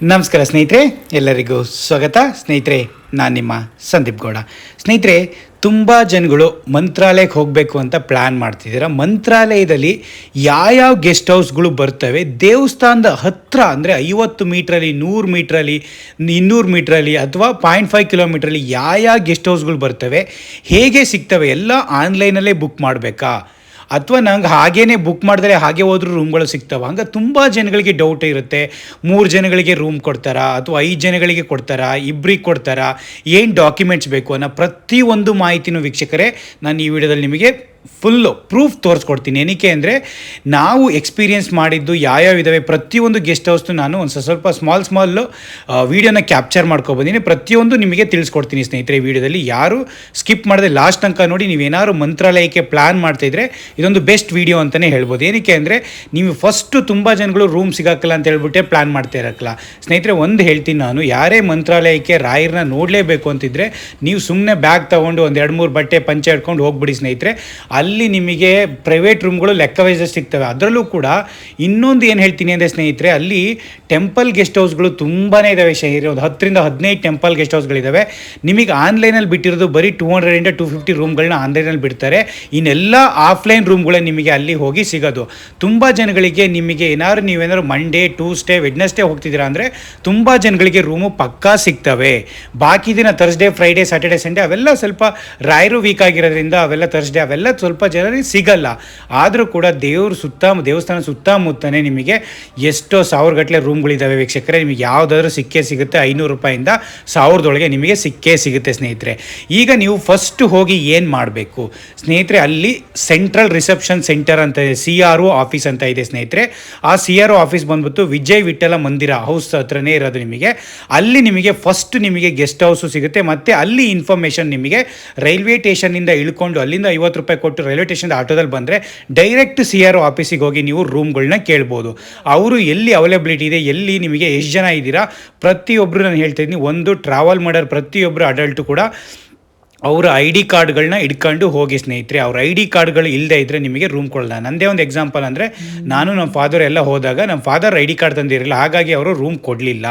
ನಮಸ್ಕಾರ ಸ್ನೇಹಿತರೆ, ಎಲ್ಲರಿಗೂ ಸ್ವಾಗತ. ಸ್ನೇಹಿತರೆ, ನಾನು ನಿಮ್ಮ ಸಂದೀಪ್ ಗೌಡ. ಸ್ನೇಹಿತರೆ, ತುಂಬ ಜನಗಳು ಮಂತ್ರಾಲಯಕ್ಕೆ ಹೋಗಬೇಕು ಅಂತ ಪ್ಲ್ಯಾನ್ ಮಾಡ್ತಿದ್ದೀರ. ಮಂತ್ರಾಲಯದಲ್ಲಿ ಯಾವ್ಯಾವ ಗೆಸ್ಟ್ ಹೌಸ್ಗಳು ಬರ್ತವೆ, ದೇವಸ್ಥಾನದ ಹತ್ತಿರ ಅಂದರೆ 50 ಮೀಟ್ರಲ್ಲಿ, 100 ಮೀಟ್ರಲ್ಲಿ, 200 ಮೀಟ್ರಲ್ಲಿ ಅಥವಾ 0.5 ಕಿಲೋಮೀಟ್ರಲ್ಲಿ ಯಾವ ಗೆಸ್ಟ್ ಹೌಸ್ಗಳು ಬರ್ತವೆ, ಹೇಗೆ ಸಿಗ್ತವೆ, ಎಲ್ಲ ಆನ್ಲೈನಲ್ಲೇ ಬುಕ್ ಮಾಡಬೇಕಾ ಅಥವಾ ನಂಗೆ ಹಾಗೇ ಬುಕ್ ಮಾಡಿದ್ರೆ ಹಾಗೆ ಹೋದ್ರೂ ರೂಮ್ಗಳು ಸಿಗ್ತಾವೆ? ಹಂಗೆ ತುಂಬ ಜನಗಳಿಗೆ ಡೌಟ್ ಇರುತ್ತೆ. 3 ಜನಗಳಿಗೆ ರೂಮ್ ಕೊಡ್ತಾರಾ ಅಥವಾ 5 ಜನಗಳಿಗೆ ಕೊಡ್ತಾರಾ, ಇಬ್ಬರಿಗೆ ಕೊಡ್ತಾರಾ, ಏನು ಡಾಕ್ಯುಮೆಂಟ್ಸ್ ಬೇಕು ಅನ್ನೋ ಪ್ರತಿಯೊಂದು ಮಾಹಿತಿನೂ ವೀಕ್ಷಕರೇ ನಾನು ಈ ವಿಡಿಯೋದಲ್ಲಿ ನಿಮಗೆ ಫುಲ್ಲು ಪ್ರೂಫ್ ತೋರಿಸ್ಕೊಡ್ತೀನಿ. ಏನಕ್ಕೆ ಅಂದರೆ ನಾವು ಎಕ್ಸ್ಪೀರಿಯೆನ್ಸ್ ಮಾಡಿದ್ದು ಯಾವ್ಯಾವ ಇದ್ದಾವೆ ಪ್ರತಿಯೊಂದು ಗೆಸ್ಟ್ ಹೌಸ್ನು ನಾನು ಒಂದು ಸ್ವಲ್ಪ ಸ್ಮಾಲ್ ವೀಡಿಯೋನ ಕ್ಯಾಪ್ಚರ್ ಮಾಡ್ಕೊಬಂದಿನಿ. ಪ್ರತಿಯೊಂದು ನಿಮಗೆ ತಿಳಿಸ್ಕೊಡ್ತೀನಿ ಸ್ನೇಹಿತರೆ ಈ ವಿಡಿಯೋದಲ್ಲಿ. ಯಾರು ಸ್ಕಿಪ್ ಮಾಡದೆ ಲಾಸ್ಟ್ ತನಕ ನೋಡಿ. ನೀವೇನಾದ್ರು ಮಂತ್ರಾಲಯಕ್ಕೆ ಪ್ಲ್ಯಾನ್ ಮಾಡ್ತಾಯಿದ್ರೆ ಇದೊಂದು ಬೆಸ್ಟ್ ವೀಡಿಯೋ ಅಂತಲೇ ಹೇಳ್ಬೋದು. ಏನಕ್ಕೆ ಅಂದರೆ ನೀವು ಫಸ್ಟು ತುಂಬ ಜನಗಳು ರೂಮ್ ಸಿಗೋಕ್ಕಲ್ಲ ಅಂತ ಹೇಳ್ಬಿಟ್ಟೆ ಪ್ಲ್ಯಾನ್ ಮಾಡ್ತಾ ಇರೋಕ್ಕಲ್ಲ ಸ್ನೇಹಿತರೆ. ಒಂದು ಹೇಳ್ತೀನಿ ನಾನು, ಯಾರೇ ಮಂತ್ರಾಲಯಕ್ಕೆ ರಾಯರನ್ನ ನೋಡಲೇಬೇಕು ಅಂತಿದ್ರೆ ನೀವು ಸುಮ್ಮನೆ ಬ್ಯಾಗ್ ತೊಗೊಂಡು ಒಂದು 2-3 ಬಟ್ಟೆ ಪಂಚೆ ಹಿಡ್ಕೊಂಡು ಹೋಗ್ಬಿಡಿ ಸ್ನೇಹಿತರೆ. ಅಲ್ಲಿ ನಿಮಗೆ ಪ್ರೈವೇಟ್ ರೂಮ್ಗಳು ಲೆಕ್ಕ ವೈಸ್ ಸಿಗ್ತವೆ. ಅದರಲ್ಲೂ ಕೂಡ ಇನ್ನೊಂದು ಏನು ಹೇಳ್ತೀನಿ ಅಂದರೆ ಸ್ನೇಹಿತರೆ, ಅಲ್ಲಿ ಟೆಂಪಲ್ ಗೆಸ್ಟ್ ಹೌಸ್ಗಳು ತುಂಬಾ ಇದ್ದಾವೆ. ಒಂದು 10ರಿಂದ 15 ಟೆಂಪಲ್ ಗೆಸ್ಟ್ ಹೌಸ್ಗಳಿದ್ದಾವೆ. ನಿಮಗೆ ಆನ್ಲೈನಲ್ಲಿ ಬಿಟ್ಟಿರೋದು ಬರೀ 200 to 250 ರೂಮ್ಗಳನ್ನ ಆನ್ಲೈನಲ್ಲಿ ಬಿಡ್ತಾರೆ. ಇನ್ನೆಲ್ಲ ಆಫ್ಲೈನ್ ರೂಮ್ಗಳೇ ನಿಮಗೆ ಅಲ್ಲಿ ಹೋಗಿ ಸಿಗೋದು. ತುಂಬ ಜನಗಳಿಗೆ ನಿಮಗೆ ನೀವೇನಾದ್ರು ಮಂಡೇ, ಟ್ಯೂಸ್ಡೇ, ವೆಡ್ನೆಸ್ಡೇ ಹೋಗ್ತಿದ್ದೀರಾ ಅಂದರೆ ತುಂಬ ಜನಗಳಿಗೆ ರೂಮು ಪಕ್ಕಾ ಸಿಗ್ತವೆ. ಬಾಕಿ ದಿನ ಥರ್ಸ್ಡೇ, ಫ್ರೈಡೇ, ಸ್ಯಾಟರ್ಡೇ, ಸಂಡೇ ಅವೆಲ್ಲ ಸ್ವಲ್ಪ ರಾಯರು ವೀಕ್ ಆಗಿರೋದ್ರಿಂದ ಅವೆಲ್ಲ ಥರ್ಸ್ಡೇ ಅವೆಲ್ಲ ಸ್ವಲ್ಪ ಜನರಿಗೆ ಸಿಗಲ್ಲ. ಆದರೂ ಕೂಡ ದೇವಸ್ಥಾನ ಸುತ್ತಮುತ್ತನೇ ನಿಮಗೆ ಎಷ್ಟೋ 1000 ಗಟ್ಟಲೆ ರೂಮ್ಗಳಿದ್ದಾವೆ ವೀಕ್ಷಕರೇ. ನಿಮಗೆ ಯಾವುದಾದ್ರೂ ಸಿಗುತ್ತೆ. 500 ರೂಪಾಯಿಂದ 1000 ನಿಮಗೆ ಸಿಗುತ್ತೆ ಸ್ನೇಹಿತರೆ. ಈಗ ನೀವು ಫಸ್ಟ್ ಹೋಗಿ ಏನು ಮಾಡಬೇಕು ಸ್ನೇಹಿತರೆ, ಅಲ್ಲಿ ಸೆಂಟ್ರಲ್ ರಿಸೆಪ್ಷನ್ ಸೆಂಟರ್ ಅಂತ ಇದೆ, CRO ಆಫೀಸ್ ಅಂತ ಇದೆ ಸ್ನೇಹಿತರೆ. ಆ CRO ಆಫೀಸ್ ಬಂದ್ಬಿಟ್ಟು ವಿಜಯ್ ವಿಠಲ ಮಂದಿರ ಹೌಸ್ ಹತ್ರನೇ ಇರೋದು. ಅಲ್ಲಿ ನಿಮಗೆ ಫಸ್ಟ್ ನಿಮಗೆ ಗೆಸ್ಟ್ ಹೌಸು ಸಿಗುತ್ತೆ. ಮತ್ತು ಅಲ್ಲಿ ಇನ್ಫಾರ್ಮೇಷನ್ ನಿಮಗೆ ರೈಲ್ವೆ ಸ್ಟೇಷನ್ನಿಂದ ಇಳ್ಕೊಂಡು ಅಲ್ಲಿಂದ 50 ರೂಪಾಯಿ ಕೊಟ್ಟು ರೈಲ್ವೆ ಸ್ಟೇಷನ್ ಆಟೋದಲ್ಲಿ ಬಂದರೆ ಡೈರೆಕ್ಟ್ CRO ಆಫೀಸಿಗೆ ಹೋಗಿ ನೀವು ರೂಮ್ಗಳನ್ನ ಕೇಳ್ಬೋದು. ಅವರು ಎಲ್ಲಿ ಅವೈಲಬಿಲಿಟಿ ಇದೆ, ಎಲ್ಲಿ ನಿಮಗೆ ಎಷ್ಟು ಜನ ಇದ್ದೀರಾ ಪ್ರತಿಯೊಬ್ಬರು ನಾನು ಹೇಳ್ತಾ ಇದ್ದೀನಿ. ಒಂದು ಟ್ರಾವೆಲ್ ಮಾಡೋರು ಪ್ರತಿಯೊಬ್ಬರು ಅಡಲ್ಟು ಕೂಡ ಅವರ ID ಕಾರ್ಡ್ಗಳನ್ನ ಇಟ್ಕೊಂಡು ಹೋಗಿ ಸ್ನೇಹಿತರೆ. ಅವ್ರ ID ಕಾರ್ಡ್ಗಳು ಇಲ್ಲದೆ ಇದ್ದರೆ ನಿಮಗೆ ರೂಮ್ ಕೊಡಲ್ಲ. ನನ್ನದೇ ಒಂದು ಎಕ್ಸಾಂಪಲ್ ಅಂದರೆ, ನಾನು ನಮ್ಮ ಫಾದರ್ ಎಲ್ಲ ಹೋದಾಗ ನಮ್ಮ ಫಾದರ್ ID ಕಾರ್ಡ್ ತಂದಿರಲಿಲ್ಲ, ಹಾಗಾಗಿ ಅವರು ರೂಮ್ ಕೊಡಲಿಲ್ಲ.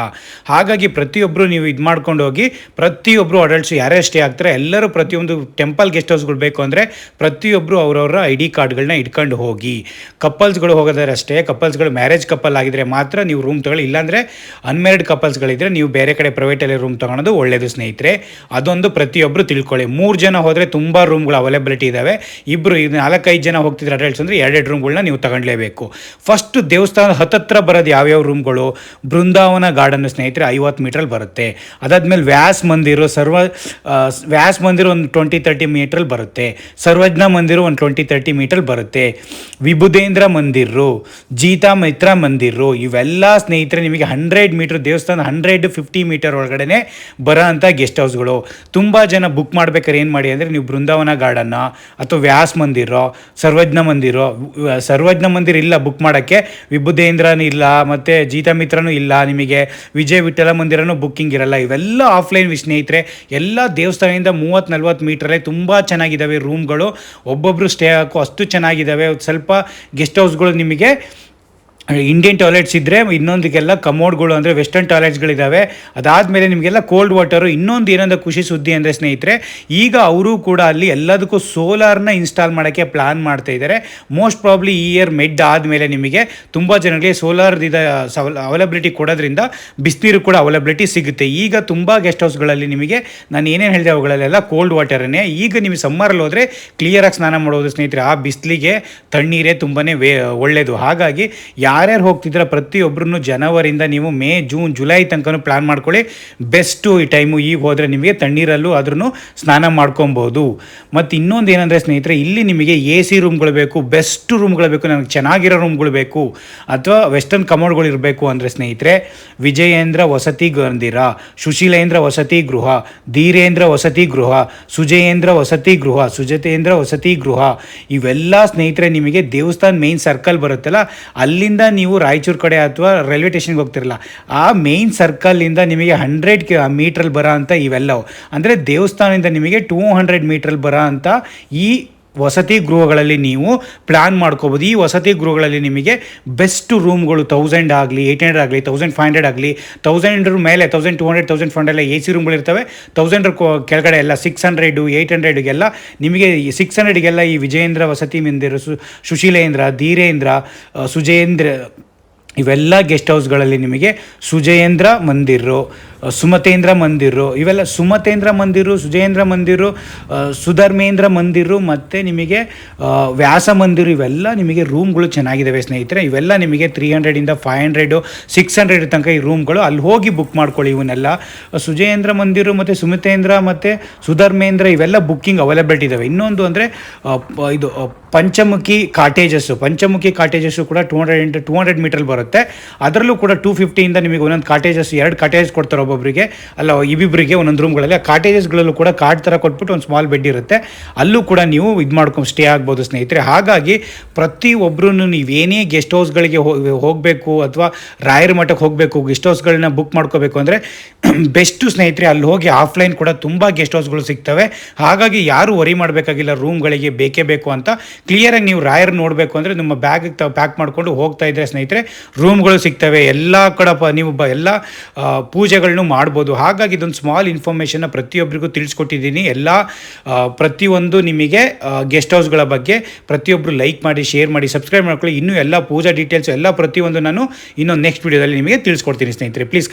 ಹಾಗಾಗಿ ಪ್ರತಿಯೊಬ್ಬರು ನೀವು ಇದು ಮಾಡ್ಕೊಂಡು ಹೋಗಿ, ಪ್ರತಿಯೊಬ್ಬರು ಅಡಲ್ಟ್ಸ್ ಯಾರೇ ಸ್ಟೇ ಆಗ್ತಾರೆ ಎಲ್ಲರೂ ಪ್ರತಿಯೊಂದು ಟೆಂಪಲ್ ಗೆಸ್ಟ್ ಹೌಸ್ಗಳು ಬೇಕು ಅಂದರೆ ಪ್ರತಿಯೊಬ್ಬರು ಅವರವರ ID ಕಾರ್ಡ್ಗಳನ್ನ ಇಟ್ಕೊಂಡು ಹೋಗಿ. ಕಪಲ್ಸ್ಗಳು ಹೋಗೋದಾದ್ರೆ ಅಷ್ಟೇ, ಕಪಲ್ಸ್ಗಳು ಮ್ಯಾರೇಜ್ ಕಪಲ್ ಆಗಿದ್ರೆ ಮಾತ್ರ ನೀವು ರೂಮ್ ತೊಗೊಳ್ಳಿ. ಇಲ್ಲಾಂದರೆ ಅನ್ಮ್ಯಾರಿಡ್ ಕಪಲ್ಸ್ಗಳಿದ್ದರೆ ನೀವು ಬೇರೆ ಕಡೆ ಪ್ರೈವೇಟಲ್ಲಿ ರೂಮ್ ತೊಗೊಳೋದು ಒಳ್ಳೆಯದು ಸ್ನೇಹಿತರೆ. ಅದೊಂದು ಪ್ರತಿಯೊಬ್ಬರು ತಿಳ್ಕೊಳ್ಳಿ. 3 ಜನ ಹೋದರೆ ತುಂಬ ರೂಮ್ಗಳು ಅವೈಲಬಿಲಿಟಿ ಇದ್ದಾವೆ. 4-5 ಜನ ಹೋಗ್ತಿದ್ರೆ ಅಡಲ್ಟ್ಸ್ ಅಂದರೆ 2 ರೂಮ್ಗಳನ್ನ ನೀವು ತಗೊಳ್ಳೇಬೇಕು. ಫಸ್ಟು ದೇವಸ್ಥಾನದ ಹತ್ತಿರ ಬರೋದು ಯಾವ್ಯಾವ ರೂಮ್ಗಳು, ಬೃಂದಾವನ ಗಾರ್ಡನ್ ಸ್ನೇಹಿತರೆ 50 ಮೀಟ್ರಲ್ಲಿ ಬರುತ್ತೆ. ಅದಾದಮೇಲೆ ವ್ಯಾಸ್ ಮಂದಿರ ಒಂದು 20-30 ಮೀಟ್ರಲ್ಲಿ ಬರುತ್ತೆ. ಸರ್ವಜ್ಞ ಮಂದಿರ ಒಂದು 20-30 ಮೀಟ್ರಲ್ಲಿ ಬರುತ್ತೆ. ವಿಭುದೇಂದ್ರ ಮಂದಿರು, ಜೀತಾ ಮಿತ್ರ ಮಂದಿರು, ಇವೆಲ್ಲ ಸ್ನೇಹಿತರೆ ನಿಮಗೆ 100 ಮೀಟ್ರ್ ದೇವಸ್ಥಾನ 150 ಮೀಟರ್ ಒಳಗಡೆ ಬರೋ ಅಂಥ ಗೆಸ್ಟ್ ಹೌಸ್ಗಳು. ತುಂಬ ಜನ ಬುಕ್ ಮಾಡ್ಬೇಕಾದ್ರೆ ಏನು ಮಾಡಿ ಅಂದರೆ, ನೀವು ಬೃಂದಾವನ ಗಾರ್ಡನ್ನ ಅಥವಾ ವ್ಯಾಸ್ ಮಂದಿರ, ಸರ್ವಜ್ಞ ಮಂದಿರ ಇಲ್ಲ ಬುಕ್ ಮಾಡೋಕ್ಕೆ, ವಿಭುದೇಂದ್ರನೂ ಇಲ್ಲ, ಮತ್ತು ಜೀತಾ ಮಿತ್ರನೂ ಇಲ್ಲ, ನಿಮಗೆ ವಿಜಯ್ ವಿಠಲ ಮಂದಿರನೂ ಬುಕ್ಕಿಂಗ್ ಇರಲ್ಲ. ಇವೆಲ್ಲ ಆಫ್ಲೈನ್ ಸ್ನೇಹಿತರೆ. ಎಲ್ಲ ದೇವಸ್ಥಾನದಿಂದ 30-40 ಮೀಟ್ರಲ್ಲೇ ತುಂಬ ಚೆನ್ನಾಗಿದ್ದಾವೆ ರೂಮ್ಗಳು. ಒಬ್ಬೊಬ್ಬರು ಸ್ಟೇ ಹಾಕೋ ಅಷ್ಟು ಚೆನ್ನಾಗಿದ್ದಾವೆ. ಸ್ವಲ್ಪ ಗೆಸ್ಟ್ ಹೌಸ್ಗಳು ನಿಮಗೆ ಇಂಡಿಯನ್ ಟಾಯ್ಲೆಟ್ಸ್ ಇದ್ದರೆ, ಇನ್ನೊಂದಿಗೆಲ್ಲ ಕಮೋಡ್ಗಳು ಅಂದರೆ ವೆಸ್ಟರ್ನ್ ಟಾಯ್ಲೆಟ್ಸ್ಗಳಿದ್ದಾವೆ. ಅದಾದಮೇಲೆ ನಿಮಗೆಲ್ಲ ಕೋಲ್ಡ್ ವಾಟರು. ಇನ್ನೊಂದು ಏನಂದ್ರೆ ಖುಷಿ ಸುದ್ದಿ ಅಂದರೆ ಸ್ನೇಹಿತರೆ, ಈಗ ಅವರು ಕೂಡ ಅಲ್ಲಿ ಎಲ್ಲದಕ್ಕೂ ಸೋಲಾರ್ನ ಇನ್ಸ್ಟಾಲ್ ಮಾಡೋಕ್ಕೆ ಪ್ಲ್ಯಾನ್ ಮಾಡ್ತಾ ಇದ್ದಾರೆ. ಮೋಸ್ಟ್ ಪ್ರಾಬ್ಲಿ ಈ ಇಯರ್ ಮೆಡ್ ಆದಮೇಲೆ ನಿಮಗೆ ತುಂಬ ಜನಗಳಿಗೆ ಸೋಲಾರ್ ಅವೈಲಬಿಲಿಟಿ ಕೊಡೋದ್ರಿಂದ ಬಿಸಿನೀರು ಕೂಡ ಅವೈಲಬಿಲಿಟಿ ಸಿಗುತ್ತೆ. ಈಗ ತುಂಬ ಗೆಸ್ಟ್ ಹೌಸ್ಗಳಲ್ಲಿ ನಿಮಗೆ ನಾನು ಏನೇನು ಹೇಳಿದೆ ಅವುಗಳಲ್ಲೆಲ್ಲ ಕೋಲ್ಡ್ ವಾಟರನ್ನೇ. ಈಗ ನೀವು ಸಮ್ಮರಲ್ಲಿ ಹೋದರೆ ಕ್ಲಿಯರಾಗಿ ಸ್ನಾನ ಮಾಡೋದು ಸ್ನೇಹಿತರೆ. ಆ ಬಿಸಿಲಿಗೆ ತಣ್ಣೀರೇ ತುಂಬಾ ಒಳ್ಳೆಯದು. ಹಾಗಾಗಿ ಯಾರ್ಯಾರು ಹೋಗ್ತಿದ್ರೆ ಪ್ರತಿಯೊಬ್ಬರೂ ಜನವರಿಯಿಂದ ನೀವು ಮೇ, ಜೂನ್, ಜುಲೈ ತನಕ ಪ್ಲ್ಯಾನ್ ಮಾಡ್ಕೊಳ್ಳಿ. ಬೆಸ್ಟು ಈ ಟೈಮು. ಈಗ ಹೋದರೆ ನಿಮಗೆ ತಣ್ಣೀರಲ್ಲೂ ಆದ್ರೂ ಸ್ನಾನ ಮಾಡ್ಕೊಬೋದು. ಮತ್ತು ಇನ್ನೊಂದು ಏನಂದರೆ ಸ್ನೇಹಿತರೆ, ಇಲ್ಲಿ ನಿಮಗೆ AC ರೂಮ್ಗಳು ಬೇಕು, ಬೆಸ್ಟ್ ರೂಮ್ಗಳು ಬೇಕು, ನನಗೆ ಚೆನ್ನಾಗಿರೋ ರೂಮ್ಗಳು ಬೇಕು ಅಥವಾ ವೆಸ್ಟರ್ನ್ ಕಮೋಡ್ಗಳು ಇರಬೇಕು ಅಂದರೆ ಸ್ನೇಹಿತರೆ, ವಿಜಯೇಂದ್ರ ವಸತಿ ಮಂದಿರ, ಸುಶೀಲೇಂದ್ರ ವಸತಿ ಗೃಹ, ಧೀರೇಂದ್ರ ವಸತಿ ಗೃಹ, ಸುಜಯೇಂದ್ರ ವಸತಿ ಗೃಹ, ಸುಜತೇಂದ್ರ ವಸತಿ ಗೃಹ, ಇವೆಲ್ಲ ಸ್ನೇಹಿತರೆ ನಿಮಗೆ ದೇವಸ್ಥಾನ ಮೇನ್ ಸರ್ಕಲ್ ಬರುತ್ತಲ್ಲ, ಅಲ್ಲಿಂದ ನೀವು ರಾಯಚೂರು ಕಡೆ ಅಥವಾ ರೈಲ್ವೆ ಸ್ಟೇಷನ್ಗೆ ಹೋಗ್ತಿರಲ್ಲ, ಆ ಮೇನ್ ಸರ್ಕಲ್ಲಿಂದ ನಿಮಗೆ 100 ಮೀಟ್ರಲ್ಲಿ ಬರೋ ಅಂಥ ಇವೆಲ್ಲವು ಅಂದರೆ ದೇವಸ್ಥಾನದಿಂದ ನಿಮಗೆ 200 ಮೀಟ್ರಲ್ಲಿ ಬರೋ ಅಂಥ ಈ ವಸತಿ ಗೃಹಗಳಲ್ಲಿ ನೀವು ಪ್ಲ್ಯಾನ್ ಮಾಡ್ಕೋಬೋದು. ಈ ವಸತಿ ಗೃಹಗಳಲ್ಲಿ ನಿಮಗೆ ಬೆಸ್ಟ್ ರೂಮ್ಗಳು 1000 ಆಗಲಿ, 800 ಆಗಲಿ, 1500 ಆಗಲಿ, 1000 ಮೇಲೆ 1200, 1500 ಎಲ್ಲ ಎ ಸಿ ರೂಮ್ಗಳಿರ್ತವೆ. 1000 ಕೆಳಗಡೆ ಎಲ್ಲ 600, 800ಗೆಲ್ಲ ನಿಮಗೆ 600ಗೆಲ್ಲ ಈ ವಿಜಯೇಂದ್ರ ವಸತಿ ಮಂದಿರ, ಸುಶೀಲೇಂದ್ರ, ಧೀರೇಂದ್ರ, ಸುಜೇಂದ್ರ ಇವೆಲ್ಲ ಗೆಸ್ಟ್ ಹೌಸ್ಗಳಲ್ಲಿ ನಿಮಗೆ ಸುಜಯೇಂದ್ರ ಮಂದಿರು, ಸುಮತೇಂದ್ರ ಮಂದಿರು, ಇವೆಲ್ಲ ಸುಮತೇಂದ್ರ ಮಂದಿರು, ಸುಜಯೇಂದ್ರ ಮಂದಿರು, ಸುಧರ್ಮೇಂದ್ರ ಮಂದಿರು ಮತ್ತು ನಿಮಗೆ ವ್ಯಾಸ ಮಂದಿರು, ಇವೆಲ್ಲ ನಿಮಗೆ ರೂಮ್ಗಳು ಚೆನ್ನಾಗಿದ್ದಾವೆ ಸ್ನೇಹಿತರೆ. ಇವೆಲ್ಲ ನಿಮಗೆ 300ಇಂದ 500, 600 ತನಕ ಈ ರೂಮ್ಗಳು. ಅಲ್ಲಿ ಹೋಗಿ ಬುಕ್ ಮಾಡ್ಕೊಳ್ಳಿ ಇವನ್ನೆಲ್ಲ. ಸುಜಯೇಂದ್ರ ಮಂದಿರು ಮತ್ತು ಸುಮತೇಂದ್ರ ಮತ್ತು ಸುಧರ್ಮೇಂದ್ರ ಇವೆಲ್ಲ ಬುಕ್ಕಿಂಗ್ ಅವೈಲಬಿಲಿಟಿ ಇದ್ದಾವೆ. ಇನ್ನೊಂದು ಅಂದರೆ ಇದು ಪಂಚಮುಖಿ ಕಾಟೇಜಸ್ಸು ಕೂಡ 200 ಮೀಟರ್ ಬರುತ್ತೆ. ಅದರಲ್ಲೂ ಕೂಡ 250ಇಂದ ನಿಮಗೆ ಒಂದೊಂದು ಕಾಟೇಜಸ್, 2 ಕಾಟೇಜಸ್ ಕೊಡ್ತಾರೆ ಒಬ್ಬೊಬ್ಬರಿಗೆ, ಅಲ್ಲ ಇಬ್ಬಿಬ್ಬರಿಗೆ ಒಂದೊಂದು ರೂಮ್ಗಳಲ್ಲಿ. ಆ ಕಾಟೇಜಸ್ಗಳಲ್ಲೂ ಕೂಡ ಕಾರ್ಡ್ ಥರ ಕೊಟ್ಬಿಟ್ಟು ಒಂದು ಸ್ಮಾಲ್ ಬೆಡ್ ಇರುತ್ತೆ, ಅಲ್ಲೂ ಕೂಡ ನೀವು ಇದು ಮಾಡ್ಕೊಂಡು ಸ್ಟೇ ಆಗ್ಬೋದು ಸ್ನೇಹಿತರೆ. ಹಾಗಾಗಿ ಪ್ರತಿಯೊಬ್ಬರೂ ನೀವೇನೇ ಗೆಸ್ಟ್ ಹೌಸ್ಗಳಿಗೆ ಹೋಗಬೇಕು ಅಥವಾ ರಾಯರ ಮಠಕ್ಕೆ ಹೋಗಬೇಕು, ಗೆಸ್ಟ್ ಹೌಸ್ಗಳನ್ನ ಬುಕ್ ಮಾಡ್ಕೋಬೇಕು ಅಂದರೆ ಬೆಸ್ಟು ಸ್ನೇಹಿತರೆ. ಅಲ್ಲಿ ಹೋಗಿ ಆಫ್ಲೈನ್ ಕೂಡ ತುಂಬ ಗೆಸ್ಟ್ ಹೌಸ್ಗಳು ಸಿಗ್ತವೆ. ಹಾಗಾಗಿ ಯಾರು ವರಿ ಮಾಡಬೇಕಾಗಿಲ್ಲ ರೂಮ್ಗಳಿಗೆ ಬೇಕೇ ಬೇಕು ಅಂತ. ಕ್ಲಿಯರಾಗಿ ನೀವು ರಾಯರ್ ನೋಡಬೇಕು ಅಂದರೆ ನಿಮ್ಮ ಬ್ಯಾಗಿಗೆ ಪ್ಯಾಕ್ ಮಾಡಿಕೊಂಡು ಹೋಗ್ತಾ ಇದ್ದರೆ ಸ್ನೇಹಿತರೆ ರೂಮ್ಗಳು ಸಿಗ್ತವೆ. ಎಲ್ಲ ಕಡೆ ನೀವು ಎಲ್ಲ ಪೂಜೆಗಳನ್ನೂ ಮಾಡ್ಬೋದು. ಹಾಗಾಗಿ ಇದೊಂದು ಸ್ಮಾಲ್ ಇನ್ಫಾರ್ಮೇಷನ್ನ ಪ್ರತಿಯೊಬ್ಬರಿಗೂ ತಿಳಿಸ್ಕೊಟ್ಟಿದ್ದೀನಿ. ಪ್ರತಿಯೊಂದು ನಿಮಗೆ ಗೆಸ್ಟ್ ಹೌಸ್ಗಳ ಬಗ್ಗೆ ಪ್ರತಿಯೊಬ್ಬರು ಲೈಕ್ ಮಾಡಿ, ಶೇರ್ ಮಾಡಿ, ಸಬ್ಸ್ಕ್ರೈಬ್ ಮಾಡ್ಕೊಳ್ಳಿ. ಇನ್ನೂ ಎಲ್ಲ ಪೂಜಾ ಡೀಟೇಲ್ಸ್ ಎಲ್ಲ ಪ್ರತಿಯೊಂದು ನಾನು ಇನ್ನೊಂದು ನೆಕ್ಸ್ಟ್ ವೀಡಿಯೋದಲ್ಲಿ ನಿಮಗೆ ತಿಳಿಸ್ಕೊಡ್ತೀನಿ ಸ್ನೇಹಿತರೆ. ಪ್ಲೀಸ್